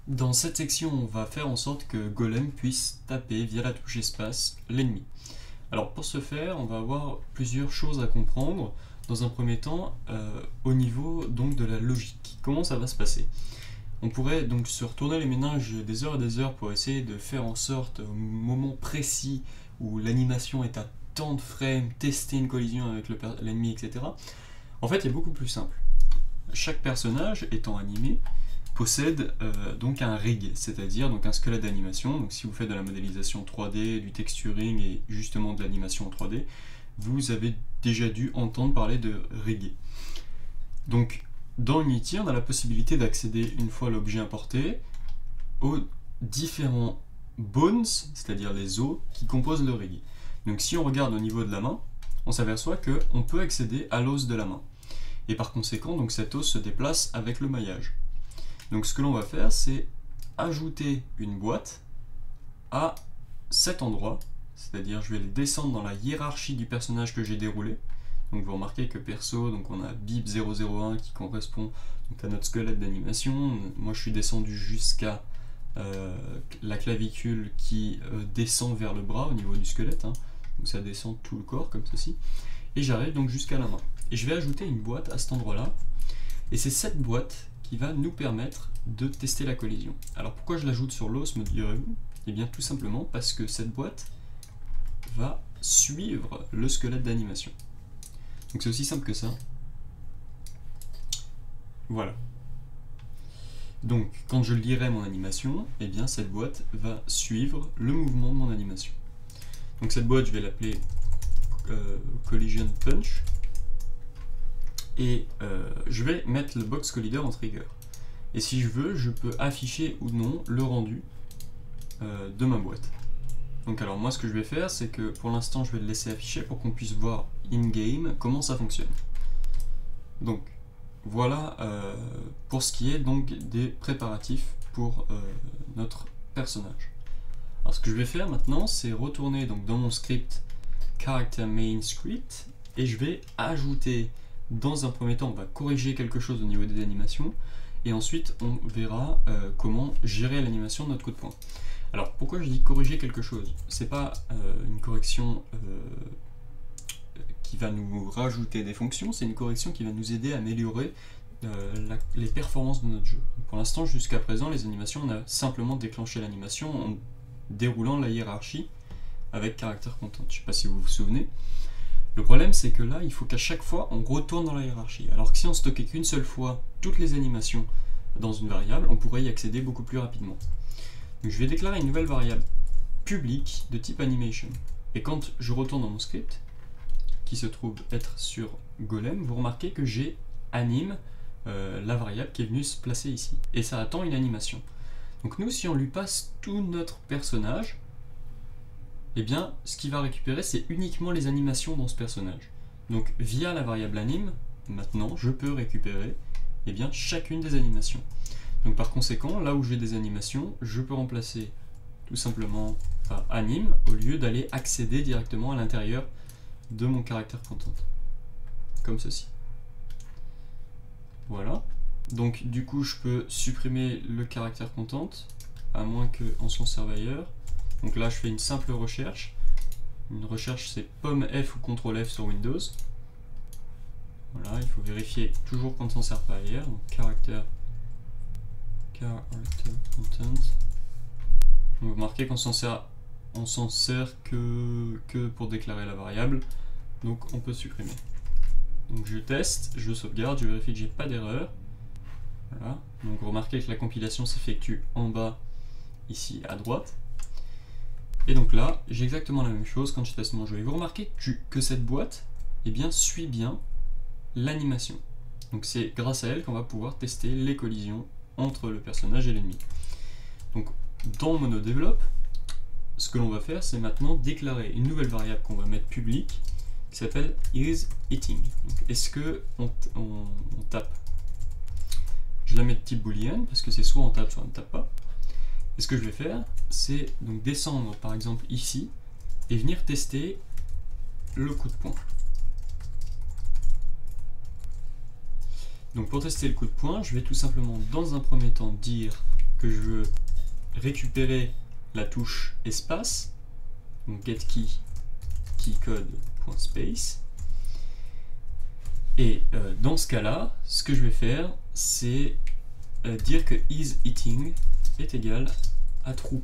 Dans cette section, on va faire en sorte que Golem puisse taper via la touche espace l'ennemi. Alors pour ce faire, on va avoir plusieurs choses à comprendre. Dans un premier temps, au niveau donc de la logique. Comment ça va se passer? On pourrait donc se retourner les méninges des heures et des heures pour essayer de faire en sorte, au moment précis où l'animation est à tant de frames, tester une collision avec l'ennemi, etc. En fait, il est beaucoup plus simple. Chaque personnage étant animé possède donc un rig, c'est-à-dire donc un squelette d'animation. Donc si vous faites de la modélisation 3D, du texturing et justement de l'animation en 3D, vous avez déjà dû entendre parler de rig. Donc dans Unity, on a la possibilité d'accéder, une fois l'objet importé, aux différents bones, c'est-à-dire les os qui composent le rig. Donc si on regarde au niveau de la main, on s'aperçoit qu'on peut accéder à l'os de la main. Et par conséquent, donc cet os se déplace avec le maillage. Donc ce que l'on va faire, c'est ajouter une boîte à cet endroit, c'est-à-dire je vais les descendre dans la hiérarchie du personnage que j'ai déroulé. Donc vous remarquez que perso, donc on a BIP001 qui correspond donc à notre squelette d'animation. Moi je suis descendu jusqu'à la clavicule qui descend vers le bras au niveau du squelette, hein. Donc ça descend tout le corps comme ceci. Et j'arrive donc jusqu'à la main. Et je vais ajouter une boîte à cet endroit-là. Et c'est cette boîte qui va nous permettre de tester la collision. Alors pourquoi je l'ajoute sur l'os, me direz-vous? Eh bien tout simplement parce que cette boîte va suivre le squelette d'animation. Donc c'est aussi simple que ça. Voilà. Donc quand je lirai mon animation, eh bien cette boîte va suivre le mouvement de mon animation. Donc cette boîte, je vais l'appeler Collision Punch. Et je vais mettre le box collider en trigger. Et si je veux, je peux afficher ou non le rendu de ma boîte. Donc alors moi ce que je vais faire, c'est que pour l'instant je vais le laisser afficher pour qu'on puisse voir in-game comment ça fonctionne. Donc voilà pour ce qui est donc des préparatifs pour notre personnage. Alors ce que je vais faire maintenant, c'est retourner donc dans mon script character main script et je vais ajouter. Dans un premier temps, on va corriger quelque chose au niveau des animations, et ensuite on verra comment gérer l'animation de notre coup de poing. Alors pourquoi je dis corriger quelque chose? C'est pas une correction qui va nous rajouter des fonctions, c'est une correction qui va nous aider à améliorer les performances de notre jeu. Pour l'instant, jusqu'à présent, les animations, on a simplement déclenché l'animation en déroulant la hiérarchie avec character content. Je sais pas si vous vous souvenez. Le problème, c'est que là, il faut qu'à chaque fois, on retourne dans la hiérarchie. Alors que si on stockait qu'une seule fois toutes les animations dans une variable, on pourrait y accéder beaucoup plus rapidement. Donc je vais déclarer une nouvelle variable publique de type animation. Et quand je retourne dans mon script, qui se trouve être sur Golem, vous remarquez que j'ai anime la variable qui est venue se placer ici. Et ça attend une animation. Donc nous, si on lui passe tout notre personnage, eh bien, ce qu'il va récupérer, c'est uniquement les animations dans ce personnage. Donc, via la variable anime, maintenant, je peux récupérer eh bien, chacune des animations. Donc, par conséquent, là où j'ai des animations, je peux remplacer tout simplement par anime, au lieu d'aller accéder directement à l'intérieur de mon caractère content. Comme ceci. Voilà. Donc, du coup, je peux supprimer le caractère content, à moins qu'en son surveilleur. Donc là, je fais une simple recherche. Une recherche, c'est pomme F ou CTRL F sur Windows. Voilà, il faut vérifier toujours qu'on ne s'en sert pas ailleurs. Donc character content. Donc, vous remarquez qu'on s'en sert que pour déclarer la variable. Donc on peut supprimer. Donc je teste, je sauvegarde, je vérifie que j'ai pas d'erreur. Voilà. Donc vous remarquez que la compilation s'effectue en bas, ici à droite. Et donc là, j'ai exactement la même chose quand je teste mon jeu. Et vous remarquez que cette boîte suit bien l'animation. Donc c'est grâce à elle qu'on va pouvoir tester les collisions entre le personnage et l'ennemi. Donc dans MonoDevelop, ce que l'on va faire, c'est maintenant déclarer une nouvelle variable qu'on va mettre publique qui s'appelle isHitting. Est-ce que on tape? Je la mets de type boolean parce que c'est soit on tape, soit on ne tape pas. Et ce que je vais faire, c'est donc descendre par exemple ici et venir tester le coup de poing. Donc pour tester le coup de poing, je vais tout simplement dans un premier temps dire que je veux récupérer la touche espace, donc getKey keycode.space. Et dans ce cas-là, ce que je vais faire, c'est dire que isEating est égal à true.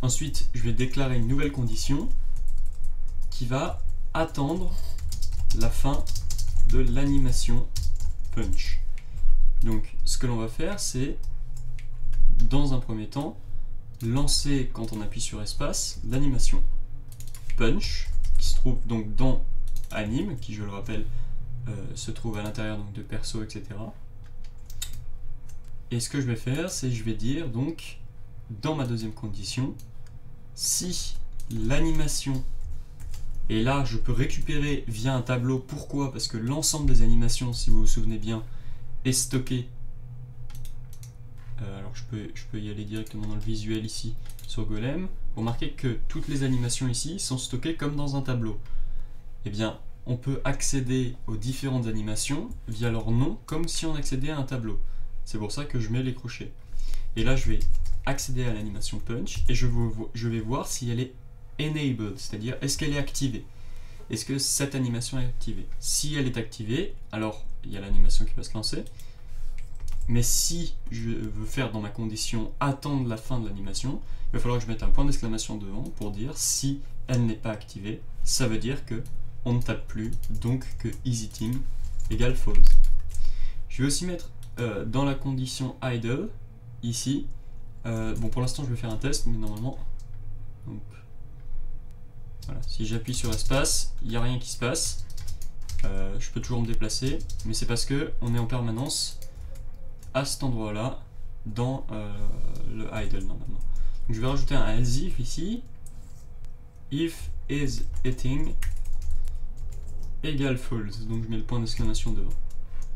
Ensuite, je vais déclarer une nouvelle condition qui va attendre la fin de l'animation punch. Donc, ce que l'on va faire, c'est, dans un premier temps, lancer, quand on appuie sur espace, l'animation punch, qui se trouve donc dans anime, qui, je le rappelle, se trouve à l'intérieur de perso, etc. Et ce que je vais faire, c'est je vais dire, donc, dans ma deuxième condition, si l'animation, et là je peux récupérer via un tableau, pourquoi? Parce que l'ensemble des animations, si vous vous souvenez bien, est stocké. Alors je peux y aller directement dans le visuel ici, sur Golem. Vous remarquez que toutes les animations ici sont stockées comme dans un tableau. Eh bien, on peut accéder aux différentes animations via leur nom, comme si on accédait à un tableau. C'est pour ça que je mets les crochets. Et là, je vais accéder à l'animation punch et je vais voir si elle est enabled, c'est-à-dire est-ce qu'elle est activée. Est-ce que cette animation est activée? Si elle est activée, alors il y a l'animation qui va se lancer. Mais si je veux faire dans ma condition attendre la fin de l'animation, il va falloir que je mette un point d'exclamation devant pour dire si elle n'est pas activée, ça veut dire que on ne tape plus, donc que isEating égale false. Je vais aussi mettre dans la condition idle, ici, bon pour l'instant je vais faire un test, mais normalement, donc, voilà, si j'appuie sur espace, il n'y a rien qui se passe, je peux toujours me déplacer, mais c'est parce que on est en permanence à cet endroit là, dans le idle normalement. Donc je vais rajouter un else if ici, if isEating égale false, donc je mets le point d'exclamation devant.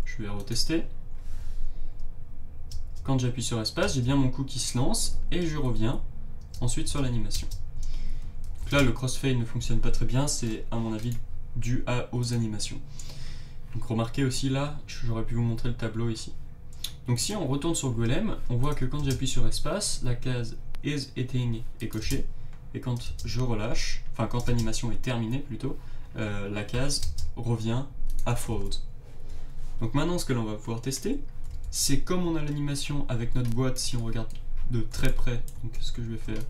Je vais retester. Quand j'appuie sur espace, j'ai bien mon coup qui se lance et je reviens ensuite sur l'animation. Donc là, le crossfade ne fonctionne pas très bien, c'est à mon avis dû aux animations. Donc remarquez aussi là, j'aurais pu vous montrer le tableau ici. Donc si on retourne sur Golem, on voit que quand j'appuie sur espace, la case isEating est cochée, et quand je relâche, enfin quand l'animation est terminée plutôt, la case revient à false. Donc maintenant ce que l'on va pouvoir tester, c'est comme on a l'animation avec notre boîte, si on regarde de très près, donc ce que je vais faire,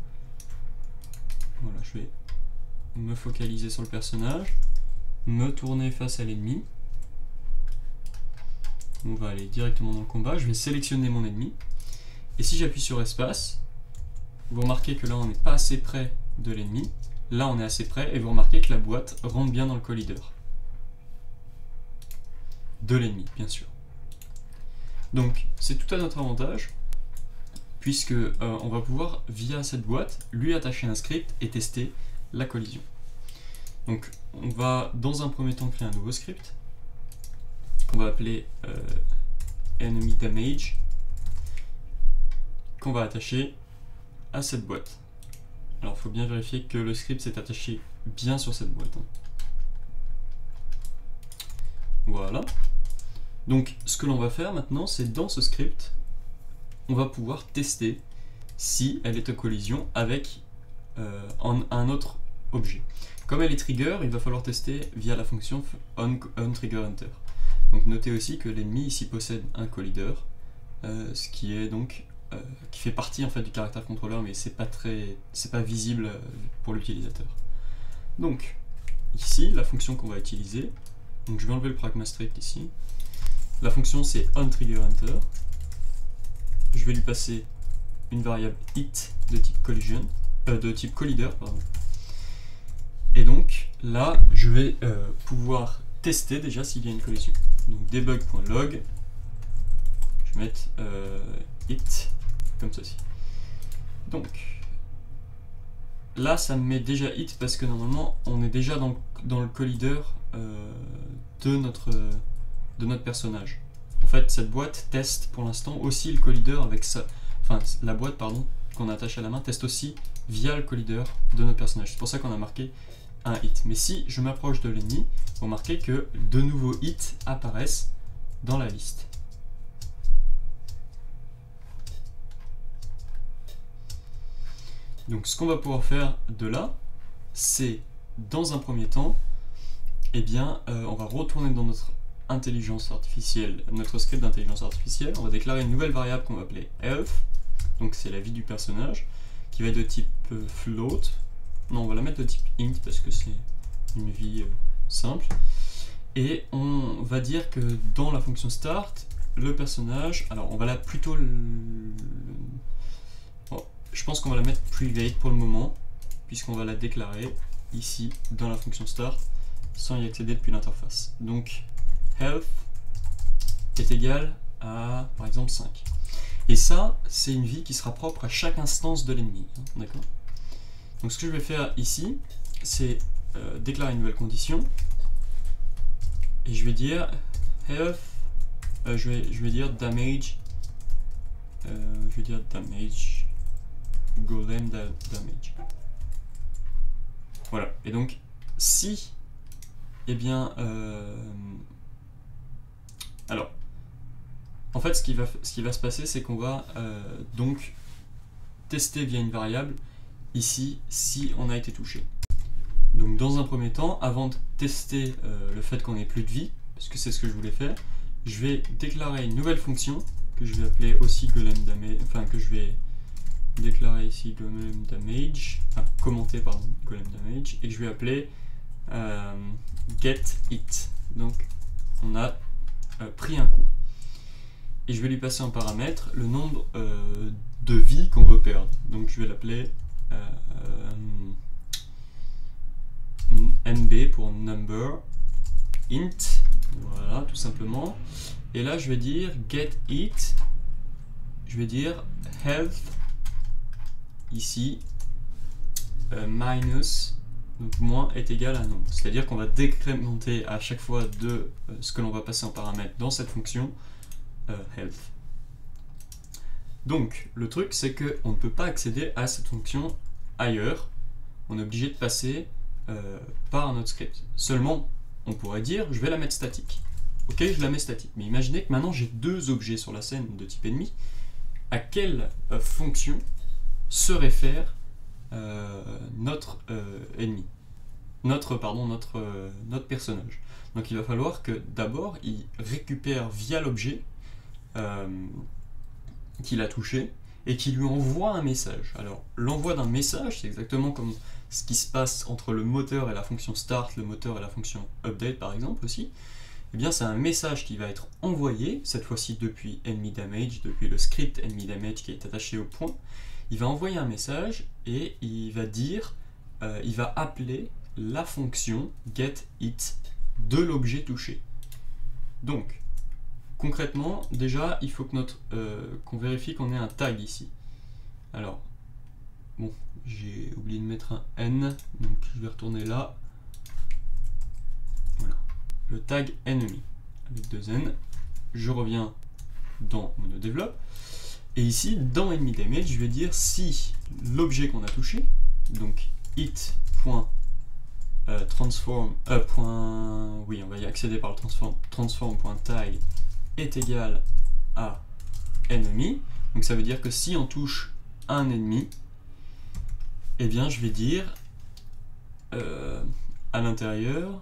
voilà, je vais me focaliser sur le personnage, me tourner face à l'ennemi, on va aller directement dans le combat, je vais sélectionner mon ennemi, et si j'appuie sur espace, vous remarquez que là on n'est pas assez près de l'ennemi, là on est assez près, et vous remarquez que la boîte rentre bien dans le collider. De l'ennemi, bien sûr. Donc c'est tout à notre avantage, puisque on va pouvoir, via cette boîte, lui attacher un script et tester la collision. Donc on va dans un premier temps créer un nouveau script, qu'on va appeler enemy damage, qu'on va attacher à cette boîte. Alors il faut bien vérifier que le script s'est attaché bien sur cette boîte. Voilà. Donc ce que l'on va faire maintenant, c'est dans ce script, on va pouvoir tester si elle est en collision avec un autre objet. Comme elle est trigger, il va falloir tester via la fonction onTriggerEnter. Donc notez aussi que l'ennemi ici possède un collider, ce qui est donc qui fait partie en fait du caractère contrôleur, mais c'est pas visible pour l'utilisateur. Donc ici la fonction qu'on va utiliser, donc je vais enlever le pragmastrict ici. La fonction c'est onTriggerEnter. Je vais lui passer une variable hit de type collision, de type collider, pardon. Et donc là je vais pouvoir tester déjà s'il y a une collision. Donc debug.log, je vais mettre hit comme ceci. Donc là ça me met déjà hit parce que normalement on est déjà dans le collider de notre personnage. En fait cette boîte teste pour l'instant aussi le collider avec ça, enfin la boîte pardon qu'on attache à la main teste aussi via le collider de notre personnage. C'est pour ça qu'on a marqué un hit. Mais si je m'approche de l'ennemi, vous remarquez que de nouveaux hits apparaissent dans la liste. Donc ce qu'on va pouvoir faire de là, c'est dans un premier temps, eh bien, on va retourner dans notre intelligence artificielle, notre script d'intelligence artificielle, on va déclarer une nouvelle variable qu'on va appeler health, donc c'est la vie du personnage, qui va être de type float. Non, on va la mettre de type int parce que c'est une vie simple. Et on va dire que dans la fonction start, le personnage, alors on va la plutôt... Bon, je pense qu'on va la mettre private pour le moment, puisqu'on va la déclarer ici dans la fonction start, sans y accéder depuis l'interface. Donc, health est égal à, par exemple, 5. Et ça, c'est une vie qui sera propre à chaque instance de l'ennemi. D'accord ? Donc ce que je vais faire ici, c'est déclarer une nouvelle condition. Et je vais dire health, je vais dire damage, golem damage. Voilà. Et donc, si, eh bien, alors, en fait, ce qui va se passer, c'est qu'on va donc tester via une variable ici si on a été touché. Donc dans un premier temps, avant de tester le fait qu'on n'ait plus de vie, parce que c'est ce que je voulais faire, je vais déclarer une nouvelle fonction que je vais appeler aussi golem damage, enfin que je vais déclarer ici golem damage, enfin commenter pardon, golem damage, et que je vais appeler get it. Donc on a pris un coup. Et je vais lui passer en paramètre le nombre de vies qu'on veut perdre. Donc je vais l'appeler nb pour number int, voilà tout simplement. Et là je vais dire get it, je vais dire health ici minus, donc moins est égal à non. C'est-à-dire qu'on va décrémenter à chaque fois de ce que l'on va passer en paramètre dans cette fonction health. Donc le truc c'est qu'on ne peut pas accéder à cette fonction ailleurs, on est obligé de passer par notre script. Seulement on pourrait dire je vais la mettre statique. Ok, je la mets statique, mais imaginez que maintenant j'ai deux objets sur la scène de type ennemi. À quelle fonction se réfère notre ennemi, notre personnage. Donc il va falloir que d'abord il récupère via l'objet qu'il a touché et qui lui envoie un message. Alors l'envoi d'un message, c'est exactement comme ce qui se passe entre le moteur et la fonction start, le moteur et la fonction update par exemple aussi. Eh bien c'est un message qui va être envoyé, cette fois-ci depuis enemy damage, depuis le script enemy damage qui est attaché au point. Il va envoyer un message et il va dire, il va appeler la fonction getIt de l'objet touché. Donc concrètement, déjà, il faut que qu'on vérifie qu'on ait un tag ici. Alors, bon, j'ai oublié de mettre un N, donc je vais retourner là. Voilà, le tag enemy avec deux N. Je reviens dans MonoDevelop. Et ici, dans enemy damage, je vais dire si l'objet qu'on a touché, donc it.transform, oui, on va y accéder par le transform.tag est égal à enemy. Donc ça veut dire que si on touche un ennemi, eh bien je vais dire à l'intérieur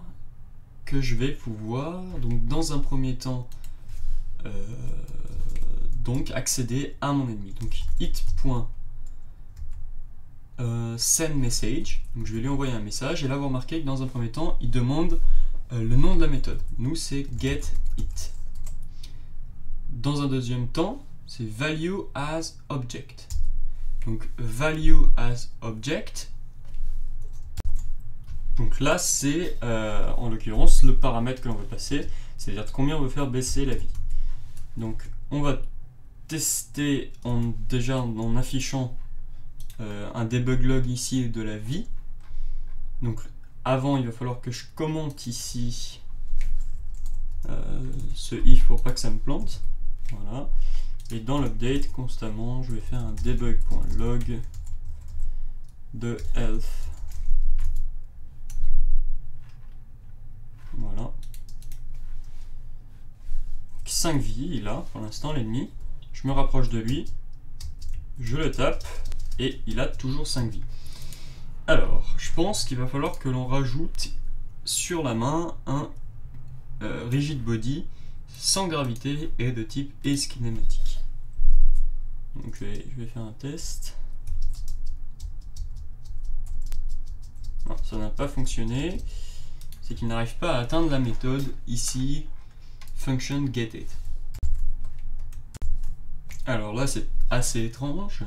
que je vais pouvoir, donc dans un premier temps, donc accéder à mon ennemi. Donc it.send message, donc je vais lui envoyer un message et là vous remarquez que dans un premier temps il demande le nom de la méthode. Nous c'est getIt. Dans un deuxième temps, c'est value as object. Donc value as object. Donc là, c'est en l'occurrence le paramètre que l'on veut passer, c'est-à-dire combien on veut faire baisser la vie. Donc on va tester déjà en affichant un debug log ici de la vie. Donc avant, il va falloir que je commente ici ce if pour pas que ça me plante. Voilà. Et dans l'update, constamment, je vais faire un debug.log de health. Voilà. 5 vies, il a pour l'instant l'ennemi. Je me rapproche de lui, je le tape, et il a toujours 5 vies. Alors, je pense qu'il va falloir que l'on rajoute sur la main un rigid body sans gravité et de type aSkinematic. Donc je vais faire un test. Non, ça n'a pas fonctionné. C'est qu'il n'arrive pas à atteindre la méthode ici, function getIt. Alors là, c'est assez étrange.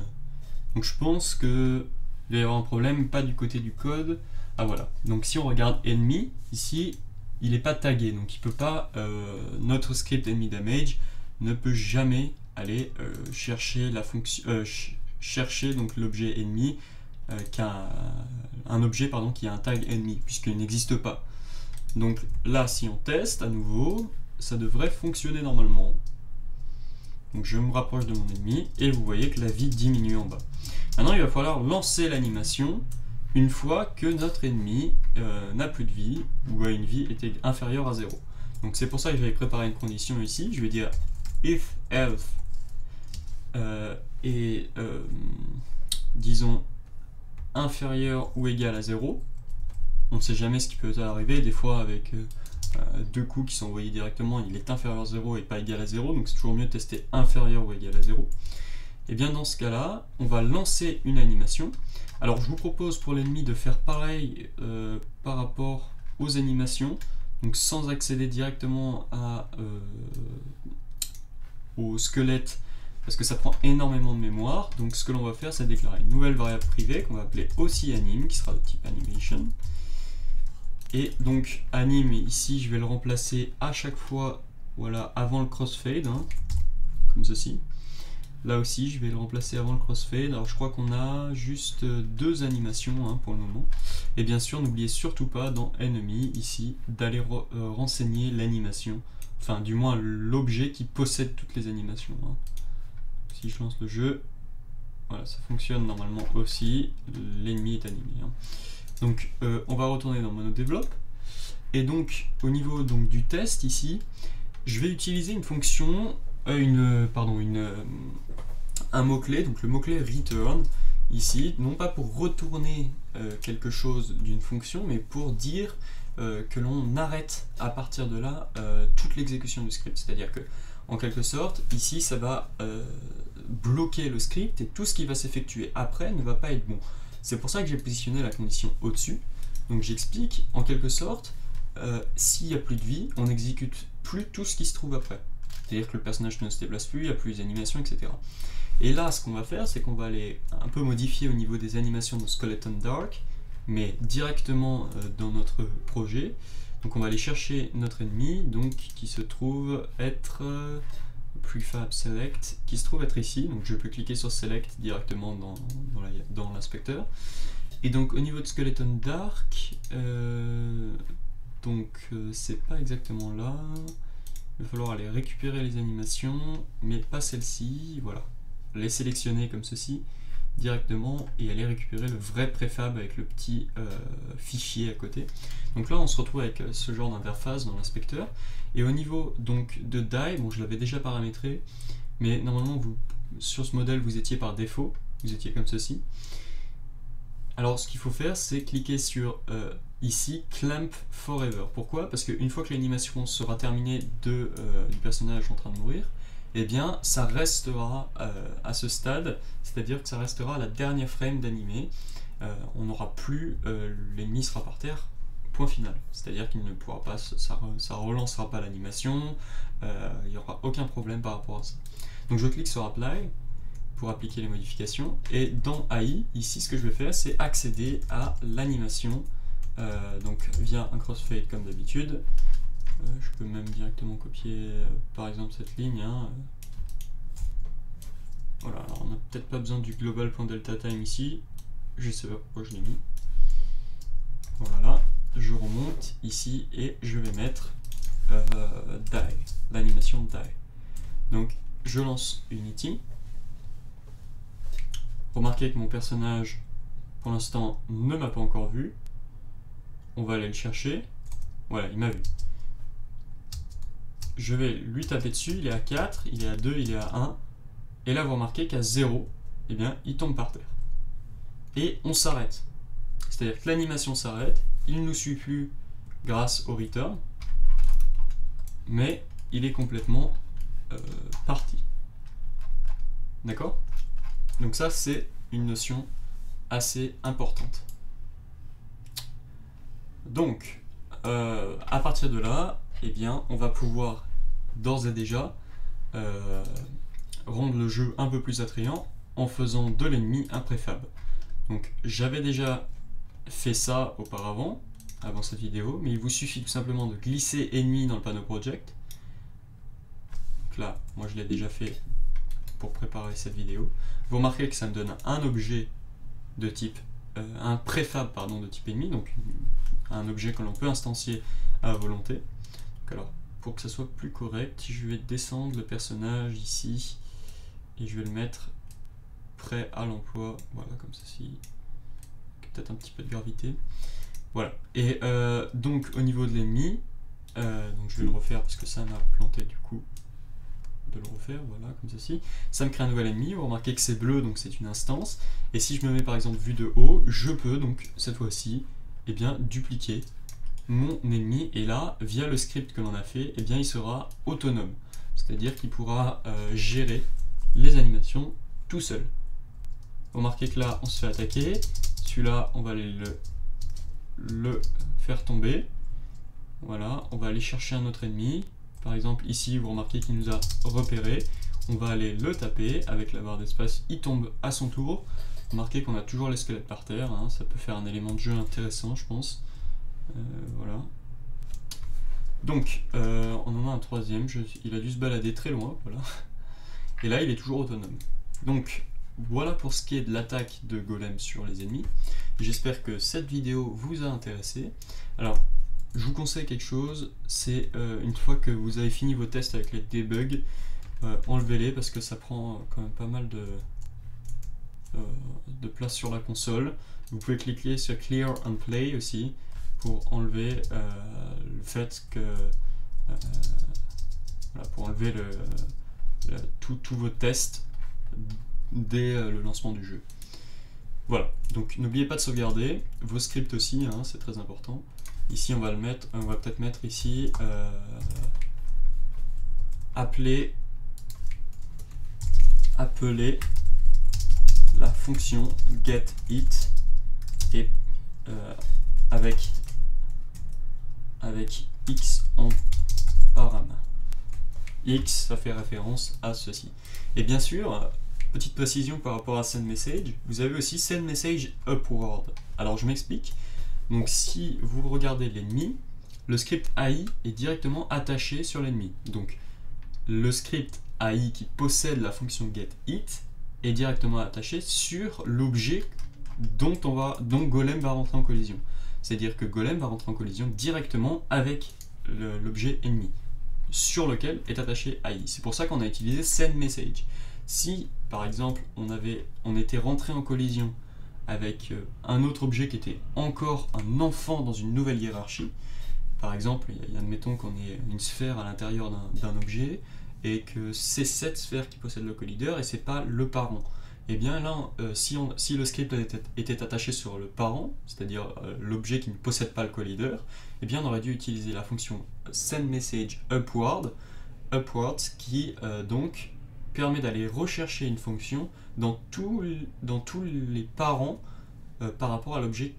Donc je pense que il va y avoir un problème, pas du côté du code. Ah voilà. Donc si on regarde enemy, ici, il n'est pas tagué. Donc il peut pas, notre script enemy damage ne peut jamais aller chercher la fonction, chercher donc l'objet ennemi qui a un objet pardon qui a un tag ennemi puisqu'il n'existe pas. Donc là, si on teste à nouveau, ça devrait fonctionner normalement. Donc je me rapproche de mon ennemi et vous voyez que la vie diminue en bas. Maintenant, il va falloir lancer l'animation une fois que notre ennemi n'a plus de vie ou a une vie était inférieure à 0. Donc c'est pour ça que j'avais préparé une condition ici. Je vais dire if else disons inférieur ou égal à 0. On ne sait jamais ce qui peut arriver. Des fois avec deux coups qui sont envoyés directement, il est inférieur à 0 et pas égal à 0. Donc c'est toujours mieux de tester inférieur ou égal à 0. Et bien dans ce cas-là, on va lancer une animation. Alors je vous propose pour l'ennemi de faire pareil par rapport aux animations, donc sans accéder directement au squelette, parce que ça prend énormément de mémoire. Donc ce que l'on va faire, c'est déclarer une nouvelle variable privée qu'on va appeler aussi anim, qui sera de type animation. Et donc anim, ici je vais le remplacer à chaque fois, voilà, avant le crossfade, hein, comme ceci. Là aussi, je vais le remplacer avant le crossfade. Alors, je crois qu'on a juste deux animations hein, pour le moment. Et bien sûr, n'oubliez surtout pas dans Enemy, ici, d'aller renseigner l'animation. Enfin, du moins, l'objet qui possède toutes les animations. Hein. Si je lance le jeu, voilà, ça fonctionne normalement aussi. L'ennemi est animé. Hein. Donc, on va retourner dans MonoDevelop. Et donc, au niveau donc, du test, ici, je vais utiliser une fonction... un mot-clé, donc le mot-clé return, ici, non pas pour retourner quelque chose d'une fonction, mais pour dire que l'on arrête à partir de là toute l'exécution du script. C'est-à-dire que, en quelque sorte, ici, ça va bloquer le script et tout ce qui va s'effectuer après ne va pas être bon. C'est pour ça que j'ai positionné la condition au-dessus. Donc j'explique, en quelque sorte, s'il n'y a plus de vie, on n'exécute plus tout ce qui se trouve après. C'est-à-dire que le personnage ne se déplace plus, il n'y a plus les animations, etc. Et là, ce qu'on va faire, c'est qu'on va aller un peu modifier au niveau des animations de Skeleton Dark, mais directement dans notre projet. Donc on va aller chercher notre ennemi, donc qui se trouve être prefab select, qui se trouve être ici. Donc je peux cliquer sur select directement dans l'inspecteur. Et donc au niveau de Skeleton Dark, c'est pas exactement là. Il va falloir aller récupérer les animations, mais pas celle-ci, voilà. Les sélectionner comme ceci, directement, et aller récupérer le vrai préfab avec le petit fichier à côté. Donc là, on se retrouve avec ce genre d'interface dans l'inspecteur. Et au niveau donc de die, bon, je l'avais déjà paramétré, mais normalement, sur ce modèle, vous étiez par défaut, vous étiez comme ceci. Alors, ce qu'il faut faire, c'est cliquer sur... ici, Clamp Forever. Pourquoi? Parce qu'une fois que l'animation sera terminée du personnage en train de mourir, eh bien, ça restera à ce stade, c'est-à-dire que ça restera à la dernière frame d'animé. On n'aura plus, l'ennemi sera par terre, point final. C'est-à-dire qu'il ne pourra pas, ça relancera pas l'animation, il n'y aura aucun problème par rapport à ça. Donc je clique sur Apply pour appliquer les modifications, et dans AI, ici, ce que je vais faire, c'est accéder à l'animation. Donc via un crossfade comme d'habitude. Je peux même directement copier par exemple cette ligne. Hein. Voilà, alors on n'a peut-être pas besoin du global.deltaTime ici. Je sais pas pourquoi je l'ai mis. Voilà, je remonte ici et je vais mettre die, l'animation die. Donc je lance Unity. Remarquez que mon personnage pour l'instant ne m'a pas encore vu. On va aller le chercher. Voilà, il m'a vu. Je vais lui taper dessus, il est à 4, il est à 2, il est à 1. Et là, vous remarquez qu'à 0, eh bien, il tombe par terre. et on s'arrête. C'est-à-dire que l'animation s'arrête, il ne nous suit plus grâce au return, mais il est complètement parti. D'accord? Donc ça, c'est une notion assez importante. Donc, à partir de là, eh bien, on va pouvoir d'ores et déjà rendre le jeu un peu plus attrayant en faisant de l'ennemi un préfab. Donc, j'avais déjà fait ça auparavant, avant cette vidéo, mais il vous suffit tout simplement de glisser ennemi dans le panneau project. Donc là, moi je l'ai déjà fait pour préparer cette vidéo. Vous remarquez que ça me donne un objet de type, un préfab pardon, de type ennemi, donc un objet que l'on peut instancier à volonté. Donc alors, pour que ça soit plus correct, je vais descendre le personnage ici et je vais le mettre prêt à l'emploi, voilà, comme ceci. Peut-être un petit peu de gravité. Voilà. Et donc au niveau de l'ennemi, donc je vais le refaire parce que ça m'a planté du coup de le refaire, voilà, comme ceci. Ça me crée un nouvel ennemi, vous remarquez que c'est bleu, donc c'est une instance. Et si je me mets par exemple vue de haut, je peux donc cette fois-ci, eh bien, dupliquer mon ennemi. Et là, via le script que l'on a fait, eh bien, il sera autonome. C'est-à-dire qu'il pourra gérer les animations tout seul. Vous remarquez que là, on se fait attaquer. Celui-là, on va aller le faire tomber. Voilà, on va aller chercher un autre ennemi. Par exemple, ici, vous remarquez qu'il nous a repéré. On va aller le taper avec la barre d'espace. Il tombe à son tour. Remarquez qu'on a toujours les squelettes par terre. Hein. Ça peut faire un élément de jeu intéressant, je pense. Voilà. Donc, on en a un troisième. Il a dû se balader très loin. Voilà. Et là, il est toujours autonome. Donc, voilà pour ce qui est de l'attaque de golem sur les ennemis. J'espère que cette vidéo vous a intéressé. Alors, je vous conseille quelque chose, c'est une fois que vous avez fini vos tests avec les debugs, enlevez-les parce que ça prend quand même pas mal de place sur la console. Vous pouvez cliquer sur Clear and Play aussi pour enlever le fait que voilà, pour enlever tous vos tests dès le lancement du jeu. Voilà, donc n'oubliez pas de sauvegarder vos scripts aussi, hein, c'est très important. Ici on va peut-être mettre ici appeler la fonction getIt et avec x en param. X, ça fait référence à ceci. Et bien sûr, petite précision par rapport à sendMessage, vous avez aussi sendMessage upward. Alors je m'explique. Donc si vous regardez l'ennemi, le script AI est directement attaché sur l'ennemi. Donc le script AI qui possède la fonction getIt est directement attaché sur l'objet dont Golem va rentrer en collision. C'est-à-dire que Golem va rentrer en collision directement avec l'objet ennemi sur lequel est attaché AI. C'est pour ça qu'on a utilisé sendMessage. Si par exemple on était rentré en collision avec un autre objet qui était encore un enfant dans une nouvelle hiérarchie, par exemple, admettons qu'on ait une sphère à l'intérieur d'un objet et que c'est cette sphère qui possède le collider et c'est pas le parent. Et bien là, si le script était attaché sur le parent, c'est-à-dire l'objet qui ne possède pas le collider, eh bien on aurait dû utiliser la fonction sendMessageUpward qui donc permet d'aller rechercher une fonction dans tous les parents par rapport à l'objet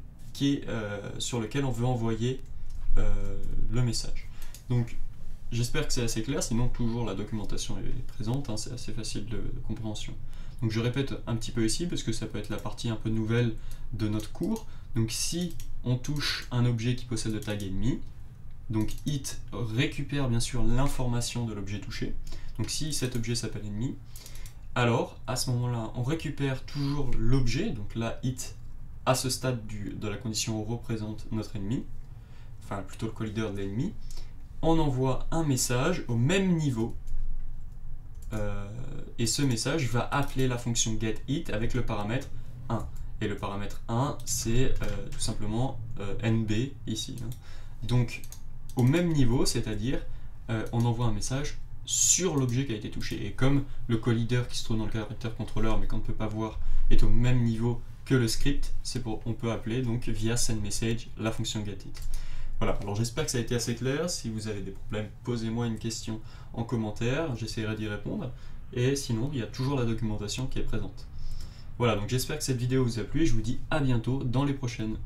sur lequel on veut envoyer le message. Donc j'espère que c'est assez clair, sinon toujours la documentation est présente, hein, c'est assez facile de compréhension. Donc je répète un petit peu ici parce que ça peut être la partie un peu nouvelle de notre cours. Donc si on touche un objet qui possède le tag ennemi, donc it récupère bien sûr l'information de l'objet touché. Donc si cet objet s'appelle ennemi, alors à ce moment-là on récupère toujours l'objet, donc là it à ce stade de la condition représente notre ennemi, enfin plutôt le collider de l'ennemi, on envoie un message au même niveau et ce message va appeler la fonction getIt avec le paramètre 1. Et le paramètre 1 c'est tout simplement NB ici. Hein. Donc au même niveau, c'est-à-dire on envoie un message sur l'objet qui a été touché. Et comme le collider qui se trouve dans le caractère contrôleur mais qu'on ne peut pas voir est au même niveau que le script, on peut appeler donc via sendMessage la fonction getIt. Voilà, alors j'espère que ça a été assez clair. Si vous avez des problèmes, posez-moi une question en commentaire, j'essaierai d'y répondre. Et sinon, il y a toujours la documentation qui est présente. Voilà, donc j'espère que cette vidéo vous a plu et je vous dis à bientôt dans les prochaines.